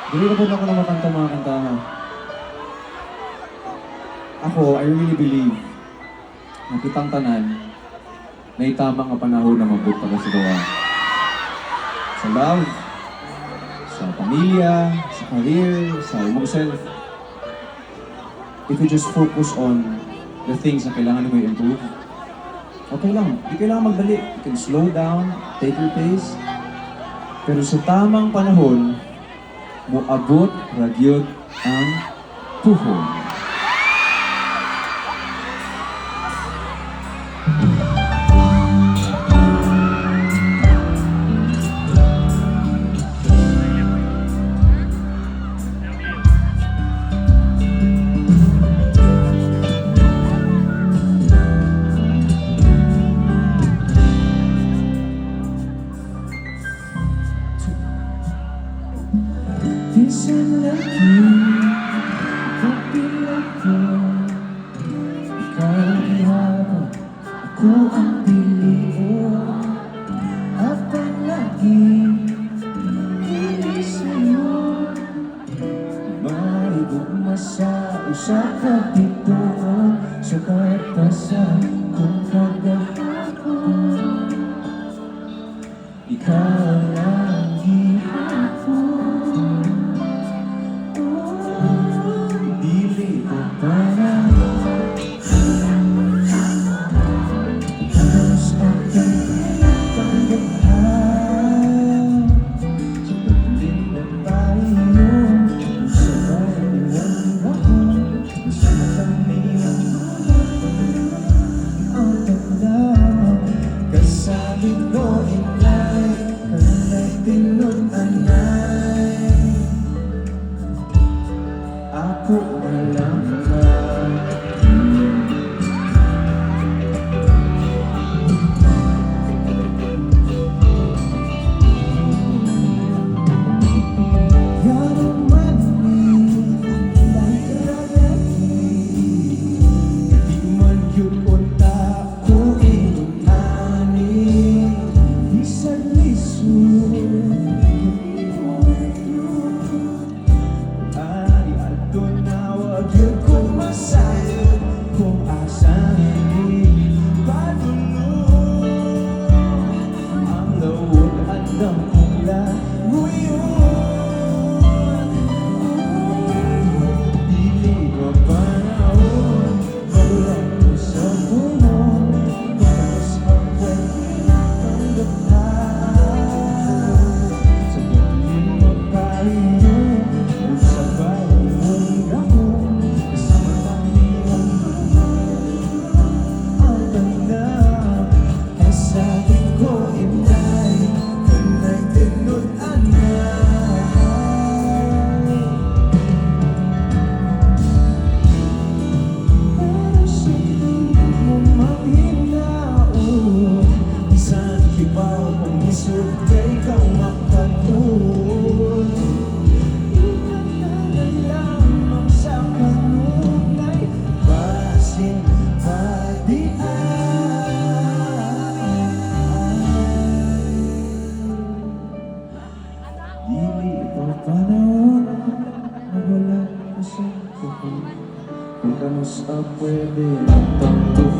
Dili na po ako na makanta mga kantahan. Ako, I really believe na kitang tanan na itama nga panahon na mabot para sa gawa. Sa love, sa pamilya, sa career, sa imong self. If you just focus on the things na kailangan mo i-improve, okay lang. Di kailangan magdali. You can slow down, take your pace. Pero sa tamang panahon, moabot ragyod ang puhon. Minsan lagi, kapilang ko, ikaw ang ihabo, ako ang piliin. Ako lagi, hindi sa'yo, maigugma sa usa ka bituon, sukat pa sa kung kagahapon. Ikaw ang ihabo, ako walang kung kamusta pwede magtampo